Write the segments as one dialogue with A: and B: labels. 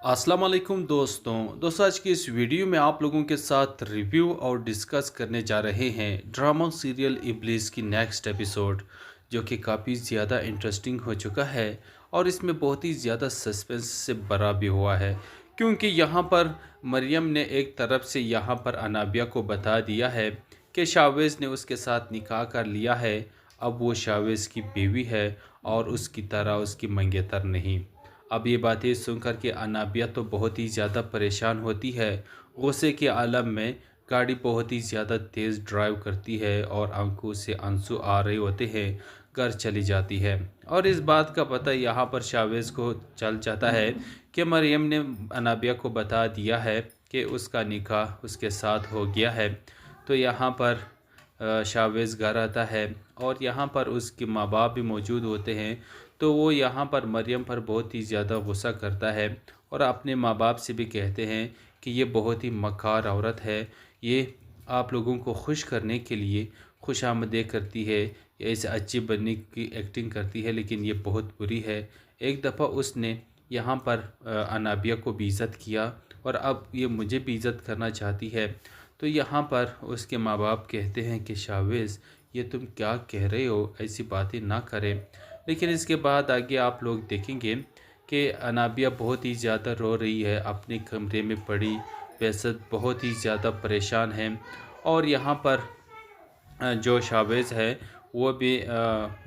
A: अस्सलाम वालेकुम दोस्तों आज की इस वीडियो में आप लोगों के साथ रिव्यू और डिस्कस करने जा रहे हैं ड्रामा सीरियल इब्लिस की नेक्स्ट एपिसोड, जो कि काफ़ी ज़्यादा इंटरेस्टिंग हो चुका है। और इसमें बहुत ही ज़्यादा सस्पेंस से भरा भी हुआ है, क्योंकि यहाँ पर मरियम ने एक तरफ से यहाँ पर अनाबिया को बता दिया है कि शावेज़ ने उसके साथ निकाह कर लिया है। अब वो शावेज़ की बीवी है और उसकी तरह उसकी मंगेतर नहीं। अब ये बातें सुनकर के अनाबिया तो बहुत ही ज़्यादा परेशान होती है। गुस्से के आलम में गाड़ी बहुत ही ज़्यादा तेज़ ड्राइव करती है और आंखों से आंसू आ रहे होते हैं। घर चली जाती है और इस बात का पता यहाँ पर शावेज़ को चल जाता है कि मरियम ने अनाबिया को बता दिया है कि उसका निकाह उसके साथ हो गया है। तो यहाँ पर शावेज़ घर आता है और यहाँ पर उसके माँ बाप भी मौजूद होते हैं। तो वो यहाँ पर मरियम पर बहुत ही ज़्यादा गुस्सा करता है और अपने माँ बाप से भी कहते हैं कि ये बहुत ही मक्कार औरत है। ये आप लोगों को खुश करने के लिए खुशामदें करती है, ये ऐसे अच्छी बनने की एक्टिंग करती है, लेकिन ये बहुत बुरी है। एक दफ़ा उसने यहाँ पर अनाबिया को बेइज्जत किया और अब ये मुझे बेइज्जत करना चाहती है। तो यहाँ पर उसके माँ बाप कहते हैं कि शावेज़, ये तुम क्या कह रहे हो, ऐसी बातें ना करें। लेकिन इसके बाद आगे आप लोग देखेंगे कि अनाबिया बहुत ही ज़्यादा रो रही है, अपने कमरे में पड़ी बेसत बहुत ही ज़्यादा परेशान है। और यहाँ पर जो शावेज़ है वो भी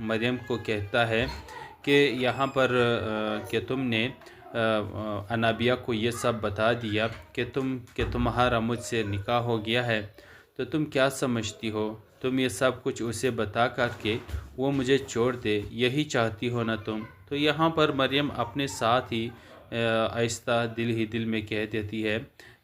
A: मरियम को कहता है कि यहाँ पर कि तुमने अनाबिया को ये सब बता दिया कि तुम्हारा मुझसे निकाह हो गया है, तो तुम क्या समझती हो? तुम ये सब कुछ उसे बता कर के वो मुझे छोड़ दे, यही चाहती हो ना तुम? तो यहाँ पर मरियम अपने साथ ही आहिस्ता दिल ही दिल में कह देती है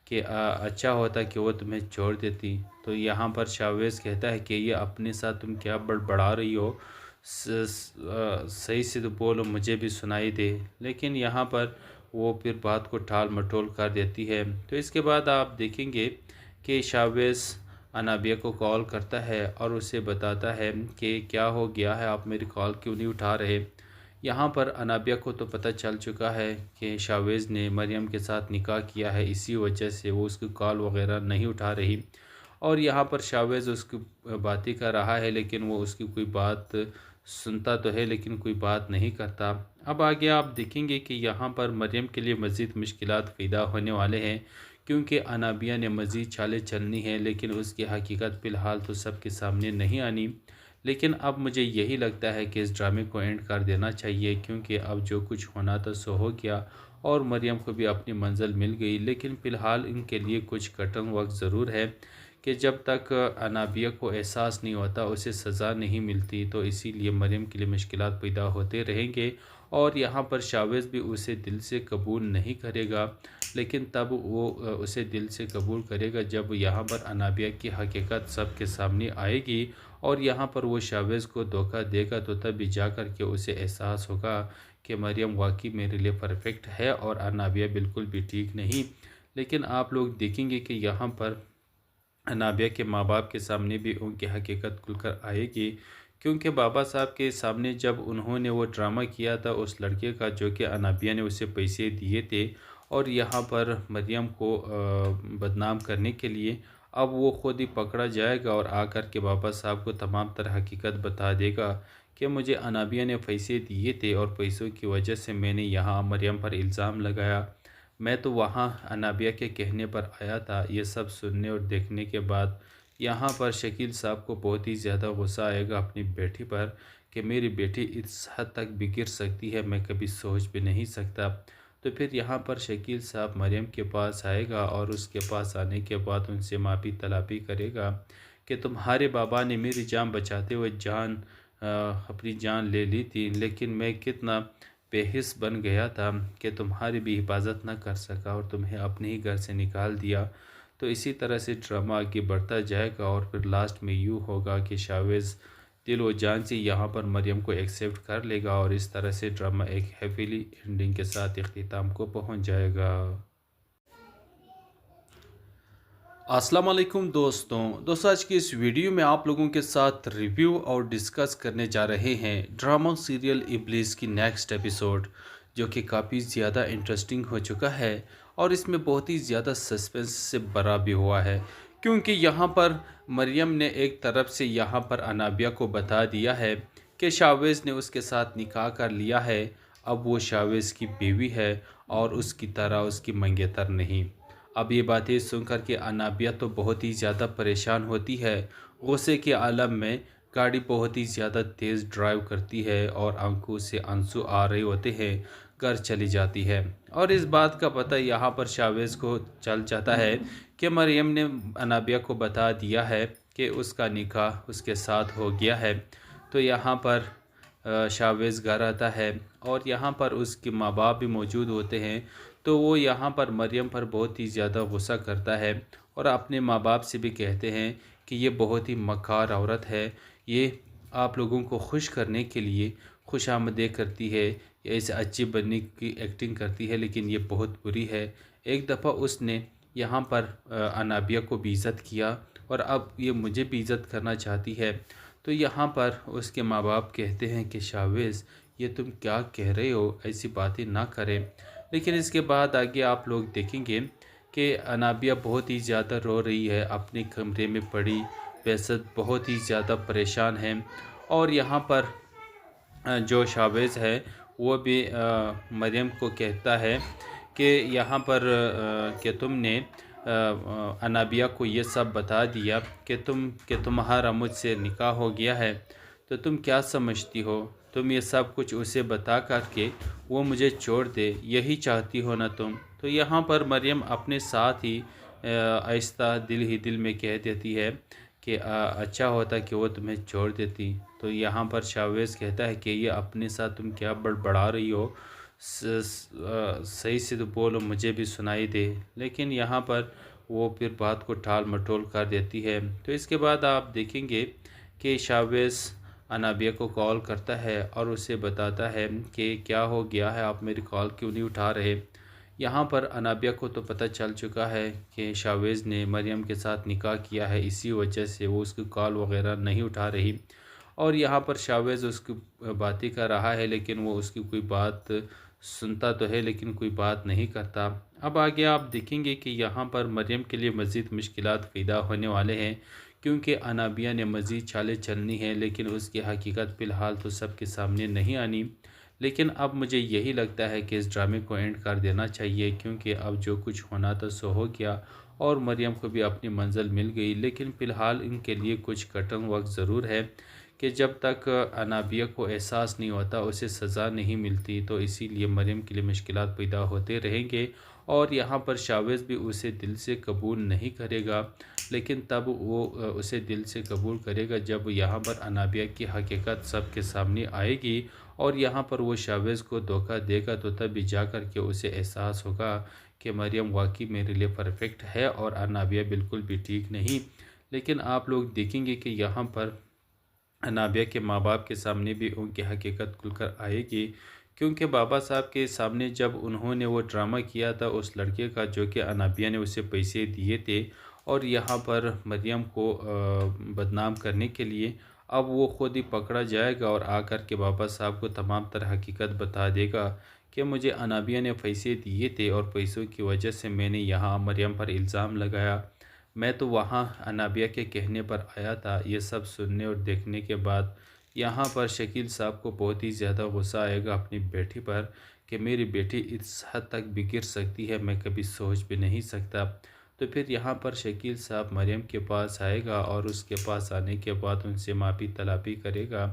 A: कि अच्छा होता कि वो तुम्हें छोड़ देती। तो यहाँ पर शावेज़ कहता है कि ये अपने साथ तुम क्या बड़बड़ा रही हो, सही से तो बोलो, मुझे भी सुनाई दे। लेकिन यहाँ पर वो फिर बात को टाल मटोल कर देती है। तो इसके बाद आप देखेंगे कि शावेज़ अनाबिया को कॉल करता है और उसे बताता है कि क्या हो गया है, आप मेरी कॉल क्यों नहीं उठा रहे। यहाँ पर अनाबिया को तो पता चल चुका है कि शावेज़ ने मरियम के साथ निकाह किया है, इसी वजह से वो उसकी कॉल वगैरह नहीं उठा रही। और यहाँ पर शावेज़ उसकी बातें कर रहा है, लेकिन वो उसकी कोई बात सुनता तो है लेकिन कोई बात नहीं करता। अब आगे आप देखेंगे कि यहाँ पर मरियम के लिए मज़ीद मुश्किलात पैदा होने वाले हैं, क्योंकि अनाबिया ने मज़ीद चालें चलनी है, लेकिन उसकी हकीकत फ़िलहाल तो सबके सामने नहीं आनी। लेकिन अब मुझे यही लगता है कि इस ड्रामे को एंड कर देना चाहिए, क्योंकि अब जो कुछ होना था सो हो गया और मरियम को भी अपनी मंजिल मिल गई। लेकिन फ़िलहाल इनके लिए कुछ कठिन वक्त ज़रूर है कि जब तक अनाबिया को एहसास नहीं होता, उसे सज़ा नहीं मिलती, तो इसीलिए मरियम के लिए मुश्किलात पैदा होते रहेंगे। और यहाँ पर शावेज़ भी उसे दिल से कबूल नहीं करेगा, लेकिन तब वो उसे दिल से कबूल करेगा जब यहाँ पर अनाबिया की हकीकत सबके सामने आएगी और यहाँ पर वो शावेज़ को धोखा देगा। तो तभी जाकर के उसे एहसास होगा कि मरियम वाकई मेरे लिए परफेक्ट है और अनाबिया बिल्कुल भी ठीक नहीं। लेकिन आप लोग देखेंगे कि यहाँ पर अनाबिया के माँ बाप के सामने भी उनकी हकीकत खुलकर आएगी, क्योंकि बाबा साहब के सामने जब उन्होंने वो ड्रामा किया था उस लड़के का, जो कि अनाबिया ने उसे पैसे दिए थे और यहाँ पर मरियम को बदनाम करने के लिए, अब वो खुद ही पकड़ा जाएगा और आकर के बाबा साहब को तमाम तरह हकीकत बता देगा कि मुझे अनाबिया ने पैसे दिए थे और पैसों की वजह से मैंने यहाँ मरियम पर इल्ज़ाम लगाया। मैं तो वहाँ अनाबिया के कहने पर आया था। ये सब सुनने और देखने के बाद यहाँ पर शकील साहब को बहुत ही ज़्यादा गुस्सा आएगा अपनी बेटी पर कि मेरी बेटी इस हद तक बिगड़ सकती है, मैं कभी सोच भी नहीं सकता। तो फिर यहाँ पर शकील साहब मरियम के पास आएगा और उसके पास आने के बाद उनसे माफ़ी तलाबी करेगा कि तुम्हारे बाबा ने मेरी जान बचाते हुए अपनी जान ले ली थी, लेकिन मैं कितना बेहिस बन गया था कि तुम्हारी भी हिफाजत न कर सका और तुम्हें अपने ही घर से निकाल दिया। तो इसी तरह से ड्रामा आगे बढ़ता जाएगा और फिर लास्ट में यूँ होगा कि शावेज़ दिल व जान से यहाँ पर मरियम को एक्सेप्ट कर लेगा और इस तरह से ड्रामा एक हैप्पीली एंडिंग के साथ इख्तिताम को पहुँच जाएगा। अस्सलाम वालेकुम दोस्तों आज की इस वीडियो में आप लोगों के साथ रिव्यू और डिस्कस करने जा रहे हैं ड्रामा सीरियल इब्लिस की नेक्स्ट एपिसोड, जो कि काफ़ी ज़्यादा इंटरेस्टिंग हो चुका है और इसमें बहुत ही ज़्यादा सस्पेंस से भरा भी हुआ है, क्योंकि यहाँ पर मरियम ने एक तरफ से यहाँ पर अनाबिया को बता दिया है कि शावेज़ ने उसके साथ निकाह कर लिया है, अब वो शावेज़ की बीवी है और उसकी तरह उसकी मंगेतर नहीं। अब ये बातें सुनकर के अनाबिया तो बहुत ही ज़्यादा परेशान होती है, गुस्से के आलम में गाड़ी बहुत ही ज़्यादा तेज़ ड्राइव करती है और आंखों से आंसू आ रहे होते हैं, घर चली जाती है। और इस बात का पता यहाँ पर शावेज़ को चल जाता है कि मरियम ने अनाबिया को बता दिया है कि उसका निकाह उसके साथ हो गया है। तो यहाँ पर शावेज़ घर आता है और यहाँ पर उसके माँ बाप भी मौजूद होते हैं। तो वो यहाँ पर मरियम पर बहुत ही ज़्यादा गुस्सा करता है और अपने माँ बाप से भी कहते हैं कि ये बहुत ही मक्कार औरत है, ये आप लोगों को खुश करने के लिए खुशामदें करती है, ये ऐसे अच्छी बनने की एक्टिंग करती है, लेकिन ये बहुत बुरी है। एक दफ़ा उसने यहाँ पर अनाबिया को बेइज्जत किया और अब ये मुझे बेइज्जत करना चाहती है। तो यहाँ पर उसके माँ बाप कहते हैं कि शावेज़, ये तुम क्या कह रहे हो, ऐसी बातें ना करें। लेकिन इसके बाद आगे आप लोग देखेंगे कि अनाबिया बहुत ही ज़्यादा रो रही है, अपने कमरे में पड़ी बेसत बहुत ही ज़्यादा परेशान है। और यहाँ पर जो शावेज़ है वो भी मरियम को कहता है कि यहाँ पर कि तुमने अनाबिया को ये सब बता दिया कि तुम्हारा मुझसे निकाह हो गया है, तो तुम क्या समझती हो, तुम ये सब कुछ उसे बता करके वो मुझे छोड़ दे, यही चाहती हो ना तुम। तो यहाँ पर मरियम अपने साथ ही आहिस्ता दिल ही दिल में कह देती है कि अच्छा होता कि वो तुम्हें छोड़ देती। तो यहाँ पर शावेज़ कहता है कि ये अपने साथ तुम क्या बड़बड़ा रही हो, सही से तो बोलो, मुझे भी सुनाई दे। लेकिन यहाँ पर वो फिर बात को टाल मटोल कर देती है। तो इसके बाद आप देखेंगे कि शावेज़ अनाबिया को कॉल करता है और उसे बताता है कि क्या हो गया है, आप मेरी कॉल क्यों नहीं उठा रहे। यहाँ पर अनाबिया को तो पता चल चुका है कि शावेज़ ने मरियम के साथ निकाह किया है, इसी वजह से वो उसकी कॉल वगैरह नहीं उठा रही। और यहाँ पर शावेज़ उसकी बातें कर रहा है, लेकिन वो उसकी कोई बात सुनता तो है लेकिन कोई बात नहीं करता। अब आगे आप देखेंगे कि यहाँ पर मरियम के लिए मज़ीद मुश्किलात पैदा होने वाले हैं, क्योंकि अनाबिया ने मज़ीद चालें चलनी है, लेकिन उसकी हकीकत फ़िलहाल तो सबके सामने नहीं आनी। लेकिन अब मुझे यही लगता है कि इस ड्रामे को एंड कर देना चाहिए, क्योंकि अब जो कुछ होना था सो हो गया और मरियम को भी अपनी मंजिल मिल गई। लेकिन फ़िलहाल इनके लिए कुछ कठिन वक्त ज़रूर है कि जब तक अनाबिया को एहसास नहीं होता, उसे सज़ा नहीं मिलती, तो इसीलिए मरियम के लिए मुश्किलात पैदा होते रहेंगे। और यहाँ पर शावेज़ भी उसे दिल से कबूल नहीं करेगा, लेकिन तब वो उसे दिल से कबूल करेगा जब यहाँ पर अनाबिया की हकीकत सबके सामने आएगी और यहाँ पर वो शावेज़ को धोखा देगा, तो तभी जा कर के उसे एहसास होगा कि मरियम वाकई मेरे लिए परफेक्ट है और अनाबिया बिल्कुल भी ठीक नहीं। लेकिन आप लोग देखेंगे कि यहाँ पर अनाबिया के माँ बाप के सामने भी उनकी हकीकत खुलकर आएगी, क्योंकि बाबा साहब के सामने जब उन्होंने वो ड्रामा किया था उस लड़के का, जो कि अनाबिया ने उसे पैसे दिए थे और यहाँ पर मरियम को बदनाम करने के लिए, अब वो खुद ही पकड़ा जाएगा और आकर के बाबा साहब को तमाम तरह हकीकत बता देगा कि मुझे अनाबिया ने पैसे दिए थे और पैसों की वजह से मैंने यहाँ मरियम पर इल्ज़ाम लगाया, मैं तो वहाँ अनाबिया के कहने पर आया था। ये सब सुनने और देखने के बाद यहाँ पर शकील साहब को बहुत ही ज़्यादा गुस्सा आएगा अपनी बेटी पर कि मेरी बेटी इस हद तक बिगड़ सकती है, मैं कभी सोच भी नहीं सकता। तो फिर यहाँ पर शकील साहब मरियम के पास आएगा और उसके पास आने के बाद उनसे माफ़ी तलाबी करेगा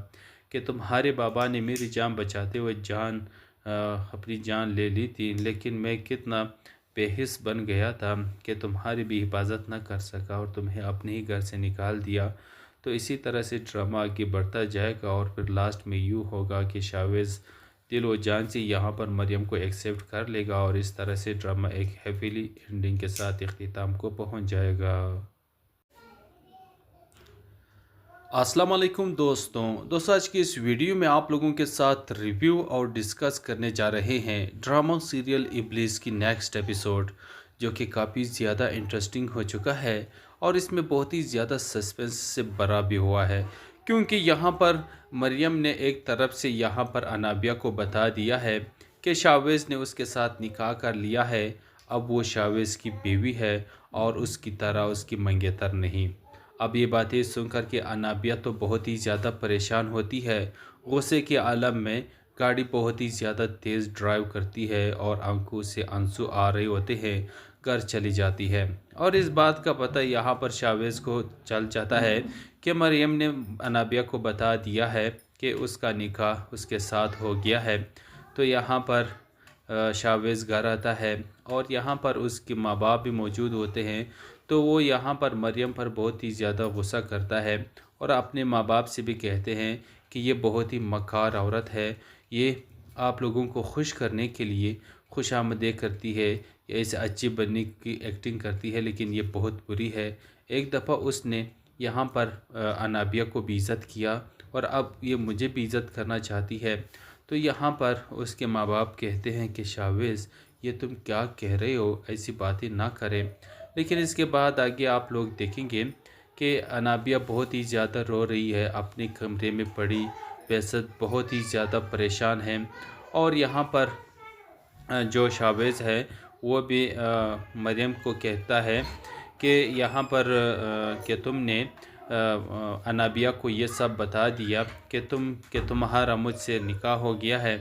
A: कि तुम्हारे बाबा ने मेरी जान बचाते हुए अपनी जान ले ली थी, लेकिन मैं कितना बेहिस बन गया था कि तुम्हारी भी हिफाजत न कर सका और तुम्हें अपने ही घर से निकाल दिया। तो इसी तरह से ड्रामा आगे बढ़ता जाएगा और फिर लास्ट में यूँ होगा कि शावेज़ दिल व जान से यहाँ पर मरियम को एक्सेप्ट कर लेगा और इस तरह से ड्रामा एक हैप्पीली एंडिंग के साथ इख्तिताम को पहुँच जाएगा। अस्सलाम वालेकुम दोस्तों आज की इस वीडियो में आप लोगों के साथ रिव्यू और डिस्कस करने जा रहे हैं ड्रामा सीरियल इब्लिस की नेक्स्ट एपिसोड, जो कि काफ़ी ज़्यादा इंटरेस्टिंग हो चुका है और इसमें बहुत ही ज़्यादा सस्पेंस से भरा भी हुआ है, क्योंकि यहाँ पर मरियम ने एक तरफ से यहाँ पर अनाबिया को बता दिया है कि शावेज़ ने उसके साथ निकाह कर लिया है, अब वो शावेज़ की बीवी है और उसकी तरह उसकी मंगेतर नहीं। अब ये बातें सुनकर के अनाबिया तो बहुत ही ज़्यादा परेशान होती है। गुस्से के आलम में गाड़ी बहुत ही ज़्यादा तेज़ ड्राइव करती है और आंखों से आंसू आ रहे होते हैं, घर चली जाती है। और इस बात का पता यहाँ पर शावेज़ को चल जाता है कि मरियम ने अनाबिया को बता दिया है कि उसका निकाह उसके साथ हो गया है। तो यहाँ पर शावेज़ घर आता है और यहाँ पर उसके माँ बाप भी मौजूद होते हैं। तो वो यहाँ पर मरियम पर बहुत ही ज़्यादा गुस्सा करता है और अपने माँ बाप से भी कहते हैं कि ये बहुत ही मक्कार औरत है, ये आप लोगों को खुश करने के लिए खुशामदीद करती है, ये ऐसे अच्छी बनने की एक्टिंग करती है, लेकिन ये बहुत बुरी है। एक दफ़ा उसने यहाँ पर अनाबिया को बेइज्जत किया और अब ये मुझे बेइज्जत करना चाहती है। तो यहाँ पर उसके माँ बाप कहते हैं कि शावेज़, ये तुम क्या कह रहे हो, ऐसी बातें ना करें। लेकिन इसके बाद आगे आप लोग देखेंगे कि अनाबिया बहुत ही ज़्यादा रो रही है, अपने कमरे में पड़ी बेसत बहुत ही ज़्यादा परेशान है। और यहाँ पर जो शावेज़ है वो भी मरियम को कहता है कि यहाँ पर कि तुमने अनाबिया को ये सब बता दिया कि तुम्हारा मुझसे निकाह हो गया है,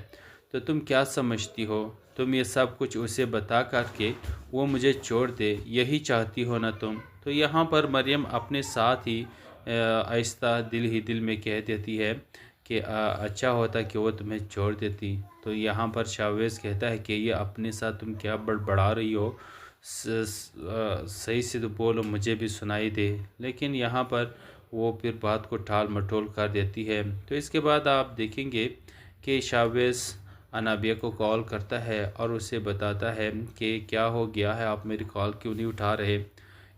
A: तो तुम क्या समझती हो, तुम ये सब कुछ उसे बता कर के वो मुझे छोड़ दे, यही चाहती हो ना तुम। तो यहाँ पर मरियम अपने साथ ही आहिस्ता दिल ही दिल में कह देती है कि अच्छा होता कि वो तुम्हें छोड़ देती। तो यहाँ पर शावेज़ कहता है कि ये अपने साथ तुम क्या बड़बड़ा रही हो, सही से तो बोलो, मुझे भी सुनाई दे। लेकिन यहाँ पर वो फिर बात को टाल मटोल कर देती है। तो इसके बाद आप देखेंगे कि शावेज़ अनाबिया को कॉल करता है और उसे बताता है कि क्या हो गया है, आप मेरी कॉल क्यों नहीं उठा रहे।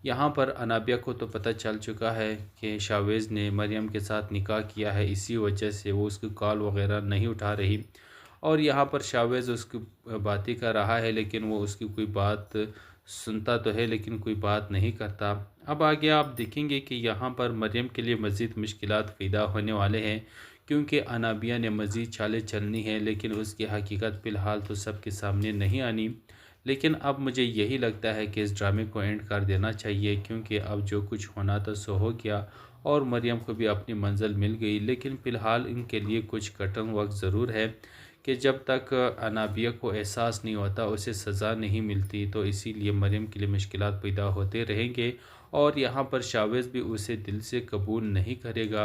A: यहाँ पर अनाबिया को तो पता चल चुका है कि शावेज़ ने मरियम के साथ निकाह किया है, इसी वजह से वो उसकी कॉल वगैरह नहीं उठा रही। और यहाँ पर शावेज़ उसकी बातें कर रहा है, लेकिन वो उसकी कोई बात सुनता तो है लेकिन कोई बात नहीं करता। अब आगे आप देखेंगे कि यहाँ पर मरियम के लिए मज़ीद मुश्किलात पैदा होने वाले हैं, क्योंकि अनाबिया ने मज़ीद चालें चलनी है, लेकिन उसकी हकीकत फ़िलहाल तो सबके सामने नहीं आनी। लेकिन अब मुझे यही लगता है कि इस ड्रामे को एंड कर देना चाहिए, क्योंकि अब जो कुछ होना था सो हो गया और मरियम को भी अपनी मंजिल मिल गई। लेकिन फ़िलहाल इनके लिए कुछ कठिन वक्त ज़रूर है कि जब तक अनाबिया को एहसास नहीं होता, उसे सज़ा नहीं मिलती, तो इसीलिए मरियम के लिए मुश्किलात पैदा होते रहेंगे। और यहाँ पर शावेज़ भी उसे दिल से कबूल नहीं करेगा,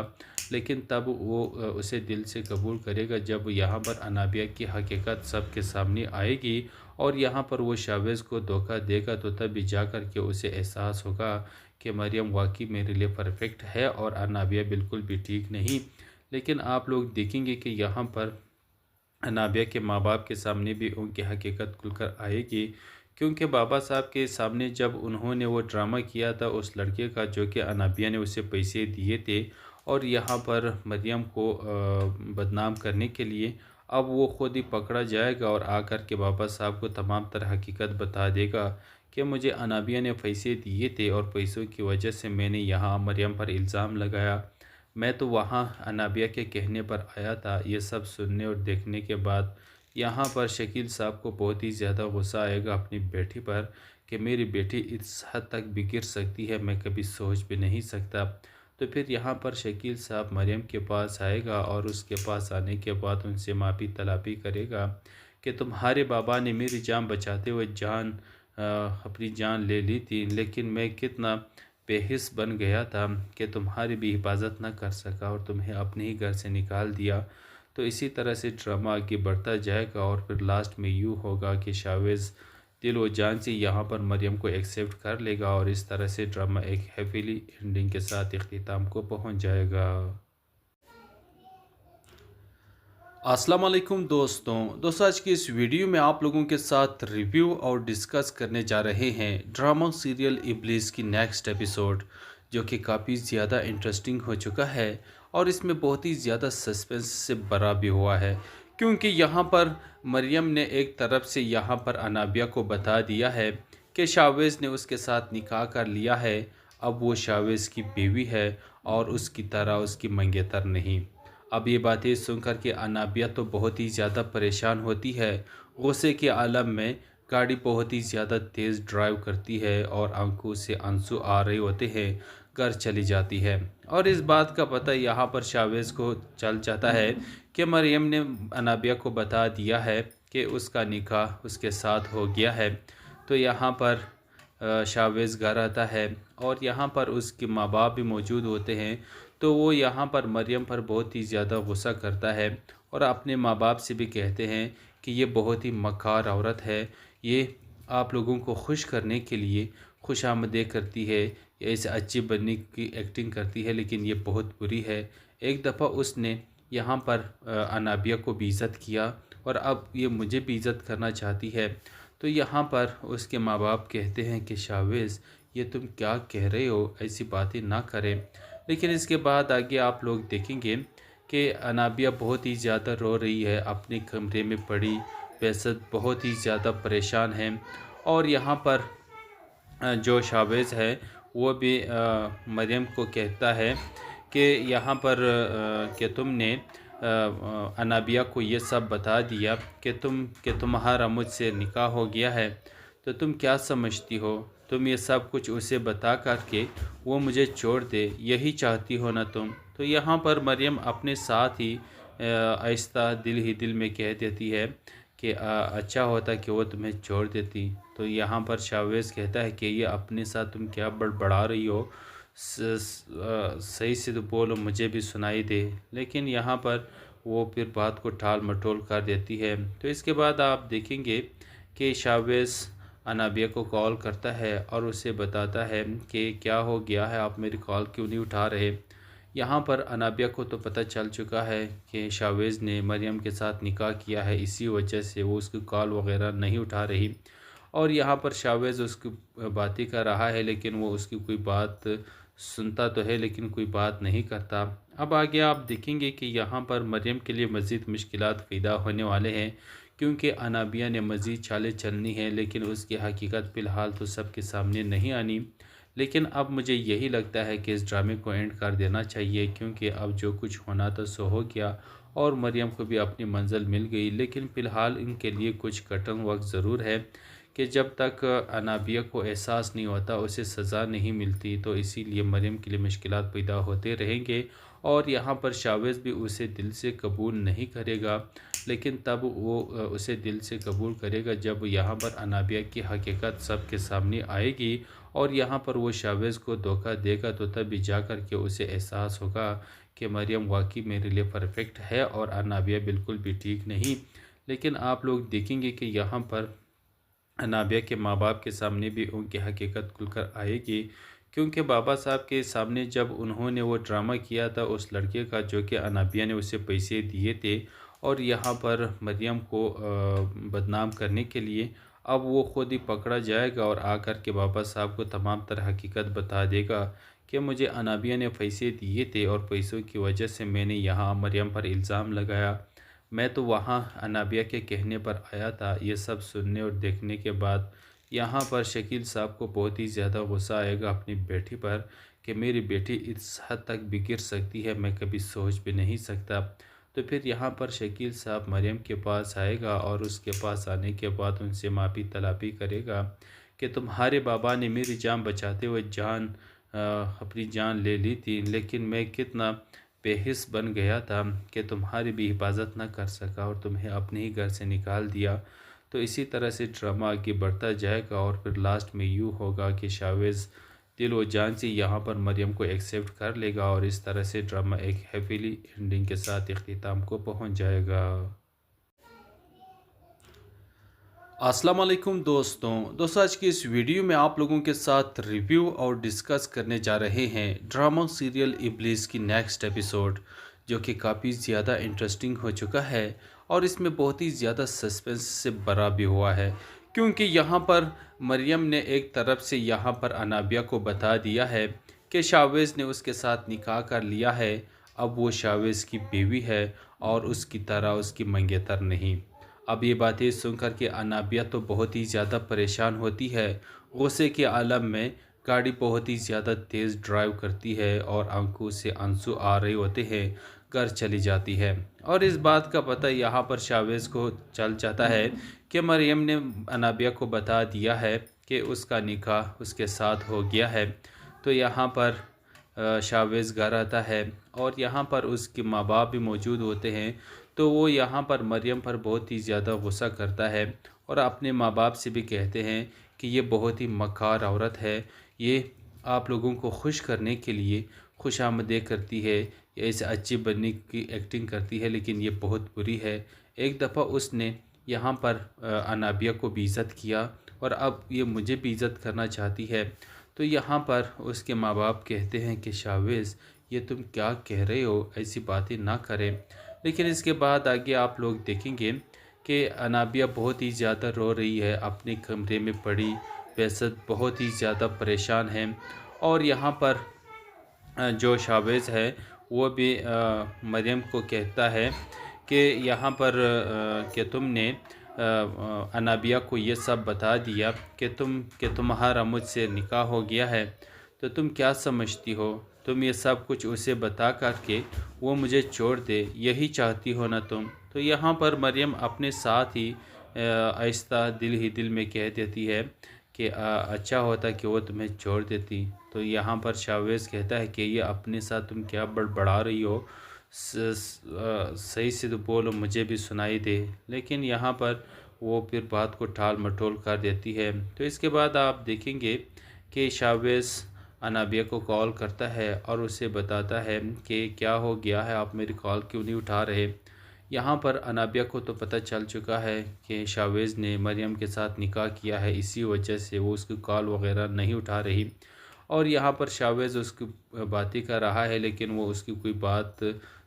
A: लेकिन तब वो उसे दिल से कबूल करेगा जब यहाँ पर अनाबिया की हकीकत सबके सामने आएगी और यहाँ पर वो शावेज़ को धोखा देगा, तो तभी जा कर के उसे एहसास होगा कि मरियम वाकई मेरे लिए परफेक्ट है और अनाबिया बिल्कुल भी ठीक नहीं। लेकिन आप लोग देखेंगे कि यहाँ पर अनाबिया के माँ बाप के सामने भी उनकी हकीकत खुलकर आएगी, क्योंकि बाबा साहब के सामने जब उन्होंने वो ड्रामा किया था उस लड़के का, जो कि अनाबिया ने उसे पैसे दिए थे और यहाँ पर मरियम को बदनाम करने के लिए, अब वो खुद ही पकड़ा जाएगा और आकर के बाबा साहब को तमाम तरह हकीकत बता देगा कि मुझे अनाबिया ने पैसे दिए थे और पैसों की वजह से मैंने यहाँ मरियम पर इल्ज़ाम लगाया, मैं तो वहाँ अनाबिया के कहने पर आया था। ये सब सुनने और देखने के बाद यहाँ पर शकील साहब को बहुत ही ज़्यादा गुस्सा आएगा अपनी बेटी पर कि मेरी बेटी इस हद तक बिगड़ सकती है, मैं कभी सोच भी नहीं सकता। तो फिर यहाँ पर शकील साहब मरियम के पास आएगा और उसके पास आने के बाद उनसे माफ़ी तलाबी करेगा कि तुम्हारे बाबा ने मेरी जान बचाते हुए अपनी जान ले ली थी, लेकिन मैं कितना बेहिस बन गया था कि तुम्हारी भी हिफाजत न कर सका और तुम्हें अपने ही घर से निकाल दिया। तो इसी तरह से ड्रामा आगे बढ़ता जाएगा और फिर लास्ट में यूँ होगा कि शावेज़ दिल व जान से यहाँ पर मरियम को एक्सेप्ट कर लेगा और इस तरह से ड्रामा एक हैप्पीली एंडिंग के साथ इख्तिताम को पहुँच जाएगा। अस्सलाम वालेकुम दोस्तों आज की इस वीडियो में आप लोगों के साथ रिव्यू और डिस्कस करने जा रहे हैं ड्रामा सीरियल इब्लिस की नेक्स्ट एपिसोड, जो कि काफ़ी ज़्यादा इंटरेस्टिंग हो चुका है और इसमें बहुत ही ज़्यादा सस्पेंस से भरा भी हुआ है, क्योंकि यहाँ पर मरियम ने एक तरफ से यहाँ पर अनाबिया को बता दिया है कि शावेज़ ने उसके साथ निकाह कर लिया है, अब वो शावेज़ की बीवी है और उसकी तरह उसकी मंगेतर नहीं। अब ये बातें सुनकर के अनाबिया तो बहुत ही ज़्यादा परेशान होती है, गुस्से के आलम में गाड़ी बहुत ही ज़्यादा तेज़ ड्राइव करती है और आंखों से आंसू आ रहे होते हैं, घर चली जाती है। और इस बात का पता यहाँ पर शावेज़ को चल जाता है कि मरियम ने अनाबिया को बता दिया है कि उसका निकाह उसके साथ हो गया है। तो यहाँ पर शावेज़ घर आता है और यहाँ पर उसके माँ बाप भी मौजूद होते हैं। तो वो यहाँ पर मरियम पर बहुत ही ज़्यादा गुस्सा करता है और अपने माँ बाप से भी कहते हैं कि ये बहुत ही मक्कार औरत है, ये आप लोगों को खुश करने के लिए खुशामदें करती है, ये ऐसे अच्छी बनने की एक्टिंग करती है, लेकिन ये बहुत बुरी है। एक दफ़ा उसने यहाँ पर अनाबिया को बेइज्जत किया और अब ये मुझे बेइज्जत करना चाहती है। तो यहाँ पर उसके माँ बाप कहते हैं कि शावेज़, ये तुम क्या कह रहे हो, ऐसी बातें ना करें। लेकिन इसके बाद आगे आप लोग देखेंगे कि अनाबिया बहुत ही ज़्यादा रो रही है, अपने कमरे में पड़ी बेसत बहुत ही ज़्यादा परेशान है। और यहाँ पर जो शावेज़ है वो भी मरियम को कहता है कि यहाँ पर कि तुमने अनाबिया को ये सब बता दिया कि तुम्हारा मुझसे निकाह हो गया है, तो तुम क्या समझती हो? तुम ये सब कुछ उसे बता कर के वो मुझे छोड़ दे, यही चाहती हो ना तुम? तो यहाँ पर मरियम अपने साथ ही आहिस्ता दिल ही दिल में कह देती है कि अच्छा होता कि वो तुम्हें छोड़ देती। तो यहाँ पर शावेज़ कहता है कि ये अपने साथ तुम क्या बड़बड़ा रही हो, सही से तो बोलो, मुझे भी सुनाई दे। लेकिन यहाँ पर वो फिर बात को टाल मटोल कर देती है। तो इसके बाद आप देखेंगे कि शावेज़ अनाबिया को कॉल करता है और उसे बताता है कि क्या हो गया है, आप मेरी कॉल क्यों नहीं उठा रहे। यहाँ पर अनाबिया को तो पता चल चुका है कि शावेज़ ने मरियम के साथ निकाह किया है, इसी वजह से वो उसकी कॉल वगैरह नहीं उठा रही। और यहाँ पर शावेज़ उसकी बातें कर रहा है, लेकिन वो उसकी कोई बात सुनता तो है लेकिन कोई बात नहीं करता। अब आगे आप देखेंगे कि यहाँ पर मरियम के लिए मज़ीद मुश्किलात पैदा होने वाले हैं, क्योंकि अनाबिया ने मज़ीद चालें चलनी है, लेकिन उसकी हकीकत फ़िलहाल तो सबके सामने नहीं आनी। लेकिन अब मुझे यही लगता है कि इस ड्रामे को एंड कर देना चाहिए, क्योंकि अब जो कुछ होना था सो हो गया और मरियम को भी अपनी मंजिल मिल गई। लेकिन फ़िलहाल इनके लिए कुछ कठिन वक्त ज़रूर है कि जब तक अनाबिया को एहसास नहीं होता, उसे सज़ा नहीं मिलती, तो इसीलिए मरियम के लिए मुश्किलात पैदा होते रहेंगे। और यहाँ पर शावेज़ भी उसे दिल से कबूल नहीं करेगा, लेकिन तब वो उसे दिल से कबूल करेगा जब यहाँ पर अनाबिया की हकीकत सबके सामने आएगी और यहाँ पर वो शावेज़ को धोखा देगा। तो तभी जा कर के उसे एहसास होगा कि मरियम वाकई मेरे लिए परफेक्ट है और अनाबिया बिल्कुल भी ठीक नहीं। लेकिन आप लोग देखेंगे कि यहाँ पर अनाबिया के माँ बाप के सामने भी उनकी हकीकत खुलकर आएगी, क्योंकि बाबा साहब के सामने जब उन्होंने वो ड्रामा किया था उस लड़के का, जो कि अनाबिया ने उसे पैसे दिए थे और यहाँ पर मरियम को बदनाम करने के लिए, अब वो खुद ही पकड़ा जाएगा और आकर के बाबा साहब को तमाम तरह हकीकत बता देगा कि मुझे अनाबिया ने पैसे दिए थे और पैसों की वजह से मैंने यहाँ मरियम पर इल्ज़ाम लगाया, मैं तो वहाँ अनाबिया के कहने पर आया था। ये सब सुनने और देखने के बाद यहाँ पर शकील साहब को बहुत ही ज़्यादा गुस्सा आएगा अपनी बेटी पर कि मेरी बेटी इस हद तक बिगड़ सकती है, मैं कभी सोच भी नहीं सकता। तो फिर यहाँ पर शकील साहब मरियम के पास आएगा और उसके पास आने के बाद उनसे माफ़ी तलाबी करेगा कि तुम्हारे बाबा ने मेरी जान बचाते हुए अपनी जान ले ली थी, लेकिन मैं कितना बेहिस बन गया था कि तुम्हारी भी हिफाजत न कर सका और तुम्हें अपने ही घर से निकाल दिया। तो इसी तरह से ड्रामा आगे बढ़ता जाएगा और फिर लास्ट में यूँ होगा कि शावेज़ दिल व जान से यहाँ पर मरियम को एक्सेप्ट कर लेगा और इस तरह से ड्रामा एक हैप्पीली एंडिंग के साथ इख्तिताम को पहुँच जाएगा। अस्सलाम वालेकुम दोस्तों आज की इस वीडियो में आप लोगों के साथ रिव्यू और डिस्कस करने जा रहे हैं ड्रामा सीरियल इब्लिस की नेक्स्ट एपिसोड, जो कि काफ़ी ज़्यादा इंटरेस्टिंग हो चुका है और इसमें बहुत ही ज़्यादा सस्पेंस से भरा भी हुआ है, क्योंकि यहाँ पर मरियम ने एक तरफ से यहाँ पर अनाबिया को बता दिया है कि शावेज़ ने उसके साथ निकाह कर लिया है, अब वो शावेज़ की बीवी है और उसकी तरह उसकी मंगेतर नहीं। अब ये बातें सुनकर के अनाबिया तो बहुत ही ज़्यादा परेशान होती है, गुस्से के आलम में गाड़ी बहुत ही ज़्यादा तेज़ ड्राइव करती है और आंखों से आंसू आ रहे होते हैं, घर चली जाती है। और इस बात का पता यहाँ पर शावेज़ को चल जाता है कि मरियम ने अनाबिया को बता दिया है कि उसका निकाह उसके साथ हो गया है। तो यहाँ पर शावेज़ घर आता है और यहाँ पर उसके माँ बाप भी मौजूद होते हैं। तो वो यहाँ पर मरियम पर बहुत ही ज़्यादा गुस्सा करता है और अपने माँ बाप से भी कहते हैं कि ये बहुत ही मक्कार औरत है, ये आप लोगों को खुश करने के लिए खुशामदीद करती है, ये ऐसे अच्छी बनने की एक्टिंग करती है, लेकिन ये बहुत बुरी है। एक दफ़ा उसने यहाँ पर अनाबिया को बेइज्जत किया और अब ये मुझे बेइज्जत करना चाहती है। तो यहाँ पर उसके माँ बाप कहते हैं कि शावेज़, ये तुम क्या कह रहे हो, ऐसी बातें ना करें। लेकिन इसके बाद आगे आप लोग देखेंगे कि अनाबिया बहुत ही ज़्यादा रो रही है, अपने कमरे में पड़ी बेसत बहुत ही ज़्यादा परेशान है। और यहाँ पर जो शावेज़ है वो भी मरियम को कहता है कि यहाँ पर कि तुमने अनाबिया को ये सब बता दिया कि तुम्हारा मुझसे निकाह हो गया है, तो तुम क्या समझती हो, तुम ये सब कुछ उसे बता करके वो मुझे छोड़ दे, यही चाहती हो ना तुम। तो यहाँ पर मरियम अपने साथ ही आहिस्ता दिल ही दिल में कह देती है कि अच्छा होता कि वो तुम्हें छोड़ देती। तो यहाँ पर शावेज़ कहता है कि ये अपने साथ तुम क्या बड़बड़ा रही हो, सही से तो बोलो, मुझे भी सुनाई दे। लेकिन यहाँ पर वो फिर बात को टाल मटोल कर देती है। तो इसके बाद आप देखेंगे कि शावेज़ अनाबिया को कॉल करता है और उसे बताता है कि क्या हो गया है, आप मेरी कॉल क्यों नहीं उठा रहे। यहाँ पर अनाबिया को तो पता चल चुका है कि शावेज़ ने मरियम के साथ निकाह किया है, इसी वजह से वो उसकी कॉल वगैरह नहीं उठा रही। और यहाँ पर शावेज़ उसकी बातें कर रहा है, लेकिन वो उसकी कोई बात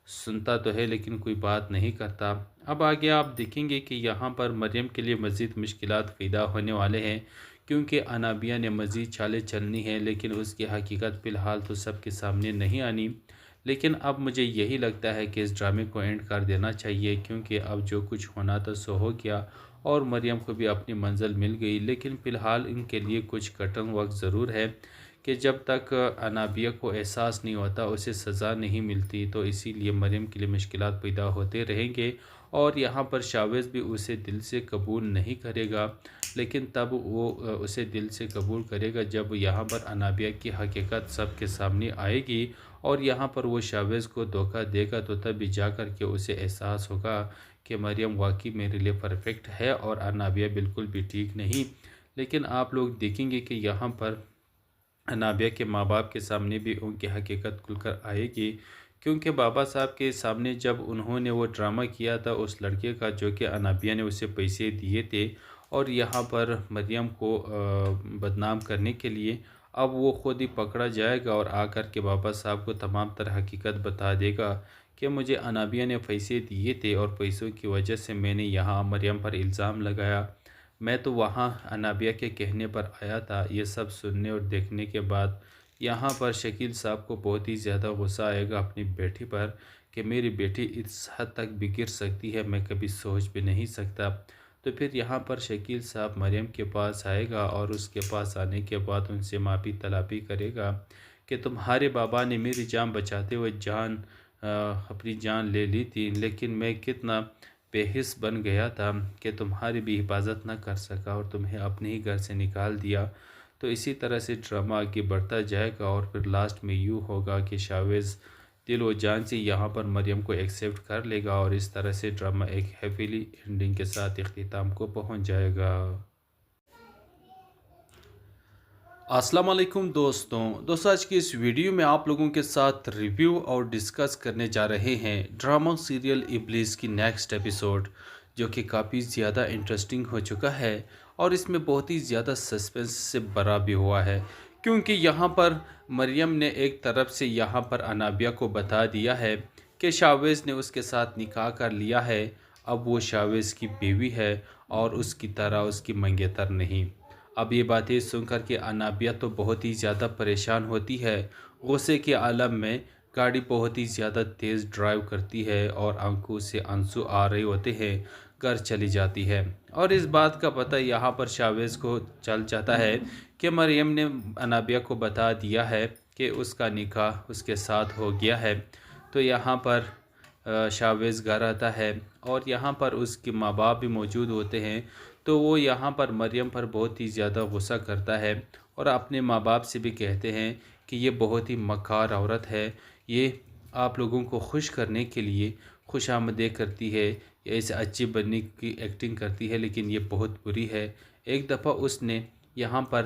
A: सुनता तो है लेकिन कोई बात नहीं करता। अब आगे आप देखेंगे कि यहाँ पर मरियम के लिए मज़ीद मुश्किलात पैदा होने वाले हैं, क्योंकि अनाबिया ने मज़ीद चालें चलनी है, लेकिन उसकी हकीकत फ़िलहाल तो सबके सामने नहीं आनी। लेकिन अब मुझे यही लगता है कि इस ड्रामे को एंड कर देना चाहिए, क्योंकि अब जो कुछ होना था सो हो गया और मरियम को भी अपनी मंजिल मिल गई। लेकिन फ़िलहाल इनके लिए कुछ कठिन वक्त ज़रूर है कि जब तक अनाबिया को एहसास नहीं होता, उसे सज़ा नहीं मिलती, तो इसीलिए मरियम के लिए मुश्किलात पैदा होते रहेंगे। और यहाँ पर शावेज़ भी उसे दिल से कबूल नहीं करेगा, लेकिन तब वो उसे दिल से कबूल करेगा जब यहाँ पर अनाबिया की हकीकत सबके सामने आएगी और यहाँ पर वो शावेज़ को धोखा देगा। तो तभी जा कर के उसे एहसास होगा कि मरियम वाकई मेरे लिए परफेक्ट है और अनाबिया बिल्कुल भी ठीक नहीं। लेकिन आप लोग देखेंगे कि यहाँ पर अनाबिया के माँ बाप के सामने भी उनकी हकीकत खुलकर आएगी, क्योंकि बाबा साहब के सामने जब उन्होंने वो ड्रामा किया था उस लड़के का, जो कि अनाबिया ने उसे पैसे दिए थे और यहाँ पर मरियम को बदनाम करने के लिए, अब वो खुद ही पकड़ा जाएगा और आकर के बाबा साहब को तमाम तरह हकीकत बता देगा कि मुझे अनाबिया ने पैसे दिए थे और पैसों की वजह से मैंने यहाँ मरियम पर इल्ज़ाम लगाया, मैं तो वहाँ अनाबिया के कहने पर आया था। ये सब सुनने और देखने के बाद यहाँ पर शकील साहब को बहुत ही ज़्यादा गुस्सा आएगा अपनी बेटी पर कि मेरी बेटी इस हद तक बिगड़ सकती है, मैं कभी सोच भी नहीं सकता। तो फिर यहाँ पर शकील साहब मरियम के पास आएगा और उसके पास आने के बाद उनसे माफ़ी तलाबी करेगा कि तुम्हारे बाबा ने मेरी जान बचाते हुए अपनी जान ले ली थी, लेकिन मैं कितना बेहिस बन गया था कि तुम्हारी भी हिफाजत न कर सका और तुम्हें अपने ही घर से निकाल दिया। तो इसी तरह से ड्रामा आगे बढ़ता जाएगा और फिर लास्ट में यूँ होगा कि शावेज़ दिल व जान से यहाँ पर मरियम को एक्सेप्ट कर लेगा और इस तरह से ड्रामा एक हैप्पीली एंडिंग के साथ इख्तिताम को पहुँच जाएगा। अस्सलाम वालेकुम दोस्तों आज की इस वीडियो में आप लोगों के साथ रिव्यू और डिस्कस करने जा रहे हैं ड्रामा सीरियल इब्लिस की नेक्स्ट एपिसोड, जो कि काफ़ी ज़्यादा इंटरेस्टिंग हो चुका है और इसमें बहुत ही ज़्यादा सस्पेंस से भरा भी हुआ है, क्योंकि यहाँ पर मरियम ने एक तरफ से यहाँ पर अनाबिया को बता दिया है कि शावेज़ ने उसके साथ निकाह कर लिया है, अब वो शावेज़ की बीवी है और उसकी तरह उसकी मंगेतर नहीं। अब ये बातें सुनकर के अनाबिया तो बहुत ही ज़्यादा परेशान होती है, गुस्से के आलम में गाड़ी बहुत ही ज़्यादा तेज़ ड्राइव करती है और आंखों से आंसू आ रहे होते हैं, घर चली जाती है। और इस बात का पता यहाँ पर शावेज़ को चल जाता है कि मरियम ने अनाबिया को बता दिया है कि उसका निकाह उसके साथ हो गया है। तो यहाँ पर शावेज़ घर आता है और यहाँ पर उसके माँ बाप भी मौजूद होते हैं। तो वो यहाँ पर मरियम पर बहुत ही ज़्यादा गुस्सा करता है और अपने माँ बाप से भी कहते हैं कि ये बहुत ही मक्कार औरत है, ये आप लोगों को खुश करने के लिए खुशामदीद करती है, ये ऐसे अच्छी बनने की एक्टिंग करती है, लेकिन ये बहुत बुरी है। एक दफ़ा उसने यहाँ पर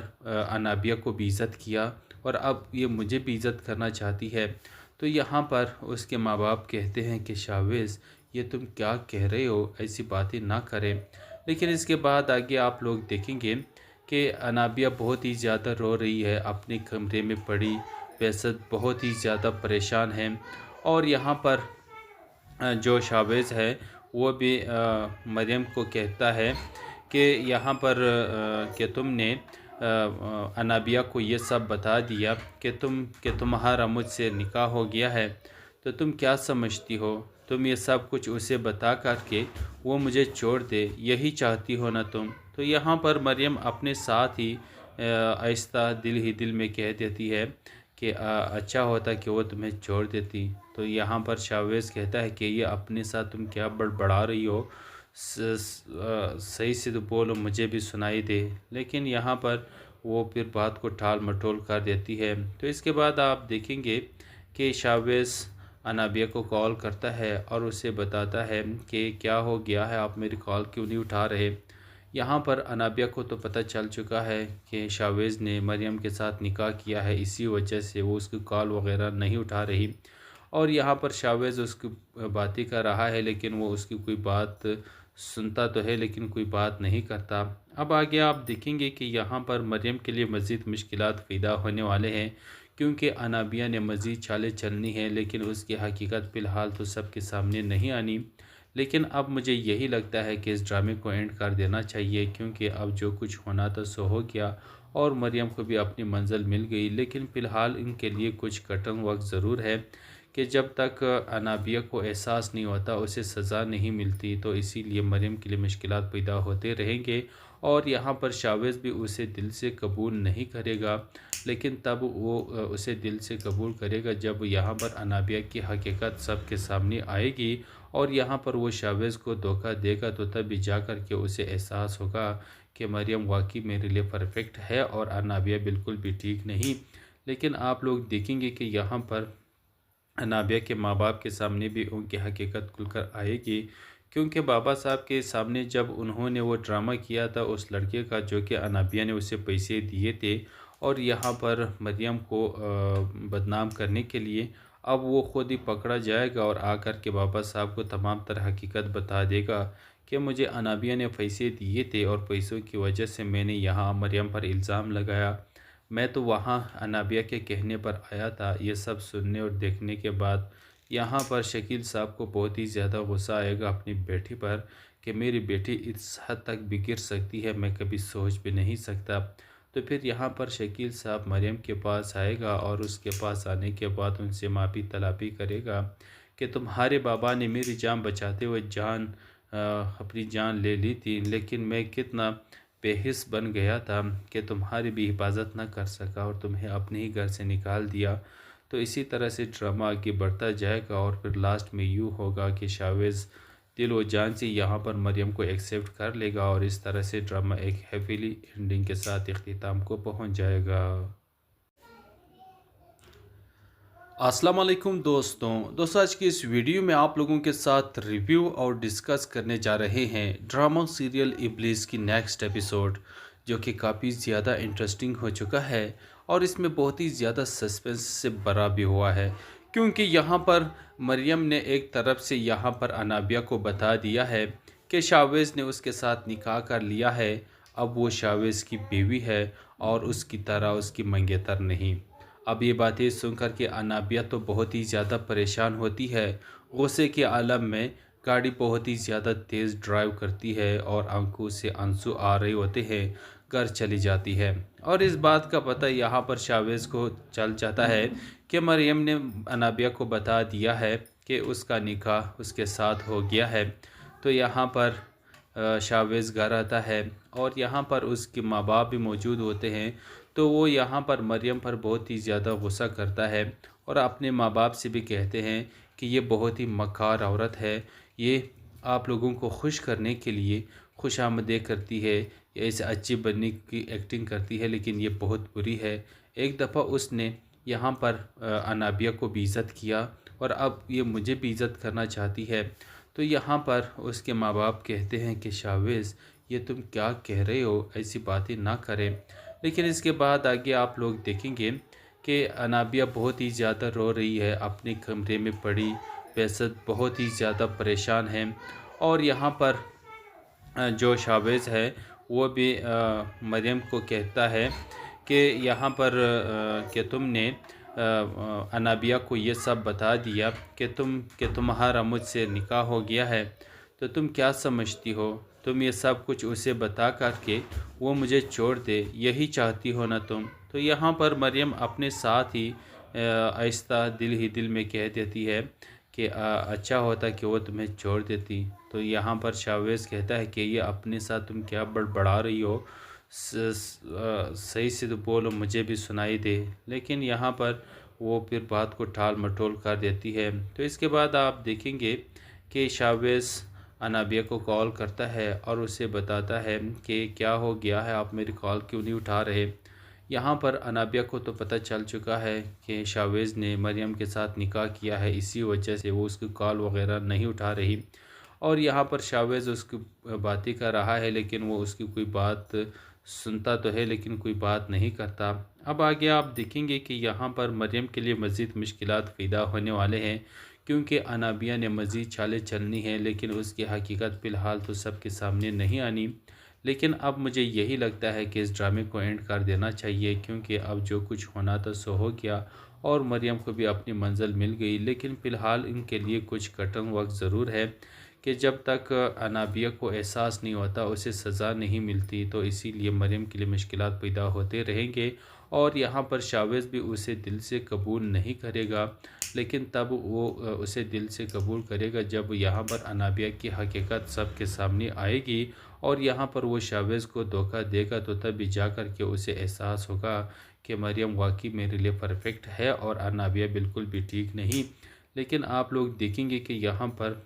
A: अनाबिया को बेइज्जत किया और अब ये मुझे बेइज्जत करना चाहती है। तो यहाँ पर उसके माँ बाप कहते हैं कि शावेज़, ये तुम क्या कह रहे हो, ऐसी बातें ना करें। लेकिन इसके बाद आगे आप लोग देखेंगे कि अनाबिया बहुत ही ज़्यादा रो रही है, अपने कमरे में पड़ी बेसत बहुत ही ज़्यादा परेशान है। और यहाँ पर जो शावेज़ है वो भी मरियम को कहता है कि यहाँ पर कि तुमने अनाबिया को ये सब बता दिया कि तुम्हारा मुझसे निकाह हो गया है, तो तुम क्या समझती हो, तुम ये सब कुछ उसे बता करके वो मुझे छोड़ दे, यही चाहती हो ना तुम। तो यहाँ पर मरियम अपने साथ ही आहिस्ता दिल ही दिल में कह देती है कि अच्छा होता कि वो तुम्हें छोड़ देती। तो यहाँ पर शावेज़ कहता है कि ये अपने साथ तुम क्या बड़बड़ा रही हो, सही से तो बोलो, मुझे भी सुनाई दे। लेकिन यहाँ पर वो फिर बात को टाल मटोल कर देती है। तो इसके बाद आप देखेंगे कि शावेज़ अनाबिया को कॉल करता है और उसे बताता है कि क्या हो गया है, आप मेरी कॉल क्यों नहीं उठा रहे। यहाँ पर अनाबिया को तो पता चल चुका है कि शावेज़ ने मरियम के साथ निकाह किया है, इसी वजह से वो उसकी कॉल वगैरह नहीं उठा रही। और यहाँ पर शावेज़ उसकी बातें कर रहा है, लेकिन वो उसकी कोई बात सुनता तो है लेकिन कोई बात नहीं करता। अब आगे आप देखेंगे कि यहाँ पर मरियम के लिए मज़ीद मुश्किलात पैदा होने वाले हैं, क्योंकि अनाबिया ने मज़ीद चालें चलनी है, लेकिन उसकी हकीकत फ़िलहाल तो सबके सामने नहीं आनी। लेकिन अब मुझे यही लगता है कि इस ड्रामे को एंड कर देना चाहिए, क्योंकि अब जो कुछ होना था सो हो गया और मरियम को भी अपनी मंजिल मिल गई। लेकिन फ़िलहाल इनके लिए कुछ कठिन वक्त ज़रूर है कि जब तक अनाबिया को एहसास नहीं होता, उसे सज़ा नहीं मिलती, तो इसीलिए मरियम के लिए मुश्किलात पैदा होते रहेंगे। और यहाँ पर शावेज़ भी उसे दिल से कबूल नहीं करेगा, लेकिन तब वो उसे दिल से कबूल करेगा जब यहाँ पर अनाबिया की हकीकत सबके सामने आएगी और यहाँ पर वो शावेज़ को धोखा देगा, तो तभी जाकर के उसे एहसास होगा कि मरियम वाकई मेरे लिए परफेक्ट है और अनाबिया बिल्कुल भी ठीक नहीं। लेकिन आप लोग देखेंगे कि यहाँ पर अनाबिया के माँ बाप के सामने भी उनकी हकीकत खुलकर आएगी, क्योंकि बाबा साहब के सामने जब उन्होंने वो ड्रामा किया था उस लड़के का, जो कि अनाबिया ने उसे पैसे दिए थे और यहाँ पर मरियम को बदनाम करने के लिए, अब वो ख़ुद ही पकड़ा जाएगा और आकर के बाबा साहब को तमाम तरह हकीकत बता देगा कि मुझे अनाबिया ने पैसे दिए थे और पैसों की वजह से मैंने यहाँ मरियम पर इल्ज़ाम लगाया, मैं तो वहाँ अनाबिया के कहने पर आया था। ये सब सुनने और देखने के बाद यहाँ पर शकील साहब को बहुत ही ज़्यादा गुस्सा आएगा अपनी बेटी पर कि मेरी बेटी इस हद तक बिगड़ सकती है, मैं कभी सोच भी नहीं सकता। तो फिर यहाँ पर शकील साहब मरियम के पास आएगा और उसके पास आने के बाद उनसे माफ़ी तलाबी करेगा कि तुम्हारे बाबा ने मेरी जान बचाते हुए अपनी जान ले ली थी, लेकिन मैं कितना बेहिस बन गया था कि तुम्हारी भी हिफाजत न कर सका और तुम्हें अपने ही घर से निकाल दिया। तो इसी तरह से ड्रामा आगे बढ़ता जाएगा और फिर लास्ट में यूँ होगा कि शावेज़ दिल व जान से यहाँ पर मरियम को एक्सेप्ट कर लेगा और इस तरह से ड्रामा एक हैप्पीली एंडिंग के साथ इख्तिताम को पहुँच जाएगा। अस्सलाम वालेकुम दोस्तों आज की इस वीडियो में आप लोगों के साथ रिव्यू और डिस्कस करने जा रहे हैं ड्रामा सीरियल इब्लिस की नेक्स्ट एपिसोड, जो कि काफ़ी ज़्यादा इंटरेस्टिंग हो चुका है और इसमें बहुत ही ज़्यादा सस्पेंस से भरा भी हुआ है, क्योंकि यहाँ पर मरियम ने एक तरफ से यहाँ पर अनाबिया को बता दिया है कि शावेज़ ने उसके साथ निकाह कर लिया है, अब वो शावेज़ की बीवी है और उसकी तरह उसकी मंगेतर नहीं। अब ये बातें सुनकर के अनाबिया तो बहुत ही ज़्यादा परेशान होती है, गुस्से के आलम में गाड़ी बहुत ही ज़्यादा तेज़ ड्राइव करती है और आंखों से आंसू आ रहे होते हैं, घर चली जाती है। और इस बात का पता यहाँ पर शावेज़ को चल जाता है कि मरियम ने अनाबिया को बता दिया है कि उसका निकाह उसके साथ हो गया है। तो यहाँ पर शावेज़ घर आता है और यहाँ पर उसके माँ बाप भी मौजूद होते हैं। तो वो यहाँ पर मरियम पर बहुत ही ज़्यादा गुस्सा करता है और अपने माँ बाप से भी कहते हैं कि ये बहुत ही मक्कार औरत है, ये आप लोगों को खुश करने के लिए खुशामदीद करती है, ये ऐसे अच्छी बनने की एक्टिंग करती है लेकिन ये बहुत बुरी है। एक दफ़ा उसने यहाँ पर अनाबिया को बेइज्जत किया और अब ये मुझे बेइज्जत करना चाहती है। तो यहाँ पर उसके माँ बाप कहते हैं कि शावेज़, ये तुम क्या कह रहे हो, ऐसी बातें ना करें। लेकिन इसके बाद आगे आप लोग देखेंगे कि अनाबिया बहुत ही ज़्यादा रो रही है, अपने कमरे में पड़ी बेसत बहुत ही ज़्यादा परेशान है। और यहाँ पर जो शावेज़ है वो भी मरियम को कहता है कि यहाँ पर कि तुमने अनाबिया को ये सब बता दिया कि तुम्हारा मुझसे निकाह हो गया है, तो तुम क्या समझती हो, तुम ये सब कुछ उसे बता कर के वो मुझे छोड़ दे, यही चाहती हो ना तुम। तो यहाँ पर मरियम अपने साथ ही आहिस्ता दिल ही दिल में कह देती है कि अच्छा होता कि वो तुम्हें छोड़ देती। तो यहाँ पर शावेज़ कहता है कि ये अपने साथ तुम क्या बड़बड़ा रही हो, सही से तो बोलो, मुझे भी सुनाई दे। लेकिन यहाँ पर वो फिर बात को टाल मटोल कर देती है। तो इसके बाद आप देखेंगे कि शावेज़ अनाबिया को कॉल करता है और उसे बताता है कि क्या हो गया है, आप मेरी कॉल क्यों नहीं उठा रहे। यहाँ पर अनाबिया को तो पता चल चुका है कि शावेज़ ने मरियम के साथ निकाह किया है, इसी वजह से वो उसकी कॉल वगैरह नहीं उठा रही। और यहाँ पर शावेज़ उसकी बातें कर रहा है लेकिन वो उसकी कोई बात सुनता तो है लेकिन कोई बात नहीं करता। अब आगे आप देखेंगे कि यहाँ पर मरियम के लिए मज़ीद मुश्किलात पैदा होने वाले हैं, क्योंकि अनाबिया ने मज़ीद चालें चलनी है लेकिन उसकी हकीकत फ़िलहाल तो सबके सामने नहीं आनी। लेकिन अब मुझे यही लगता है कि इस ड्रामे को एंड कर देना चाहिए, क्योंकि अब जो कुछ होना था सो हो गया और मरियम को भी अपनी मंजिल मिल गई। लेकिन फ़िलहाल इनके लिए कुछ कठिन वक्त ज़रूर है कि जब तक अनाबिया को एहसास नहीं होता, उसे सज़ा नहीं मिलती, तो इसीलिए मरियम के लिए मुश्किलात पैदा होते रहेंगे। और यहाँ पर शावेज़ भी उसे दिल से कबूल नहीं करेगा, लेकिन तब वो उसे दिल से कबूल करेगा जब यहाँ पर अनाबिया की हकीकत सबके सामने आएगी और यहाँ पर वो शावेज़ को धोखा देगा। तो तभी जा कर के उसे एहसास होगा कि मरियम वाकई मेरे लिए परफेक्ट है और अनाबिया बिल्कुल भी ठीक नहीं। लेकिन आप लोग देखेंगे कि यहाँ पर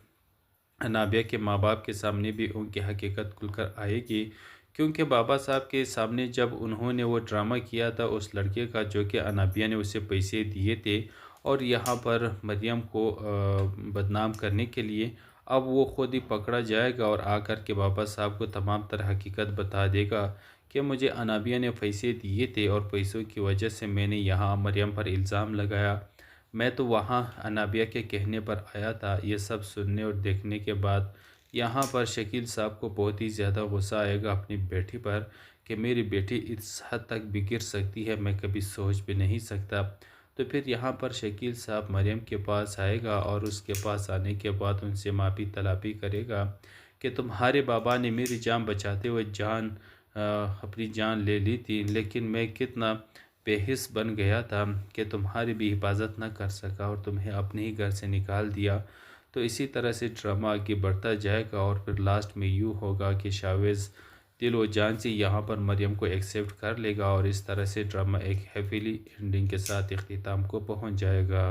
A: अनाबिया के माँ बाप के सामने भी उनकी हकीकत खुलकर आएगी, क्योंकि बाबा साहब के सामने जब उन्होंने वो ड्रामा किया था उस लड़के का जो कि अनाबिया ने उसे पैसे दिए थे और यहाँ पर मरियम को बदनाम करने के लिए, अब वो ख़ुद ही पकड़ा जाएगा और आकर के बाबा साहब को तमाम तरह हकीकत बता देगा कि मुझे अनाबिया ने पैसे दिए थे और पैसों की वजह से मैंने यहाँ मरियम पर इल्ज़ाम लगाया, मैं तो वहाँ अनाबिया के कहने पर आया था। ये सब सुनने और देखने के बाद यहाँ पर शकील साहब को बहुत ही ज़्यादा गुस्सा आएगा अपनी बेटी पर कि मेरी बेटी इस हद तक बिगड़ सकती है, मैं कभी सोच भी नहीं सकता। तो फिर यहाँ पर शकील साहब मरियम के पास आएगा और उसके पास आने के बाद उनसे माफ़ी तलाबी करेगा कि तुम्हारे बाबा ने मेरी जान बचाते हुए अपनी जान ले ली थी, लेकिन मैं कितना बेहिस बन गया था कि तुम्हारी भी हिफाजत न कर सका और तुम्हें अपने ही घर से निकाल दिया। तो इसी तरह से ड्रामा आगे बढ़ता जाएगा और फिर लास्ट में यूँ होगा कि शावेज़ दिल व जान से यहाँ पर मरियम को एक्सेप्ट कर लेगा और इस तरह से ड्रामा एक हैप्पीली एंडिंग के साथ इख्तिताम को पहुँच जाएगा।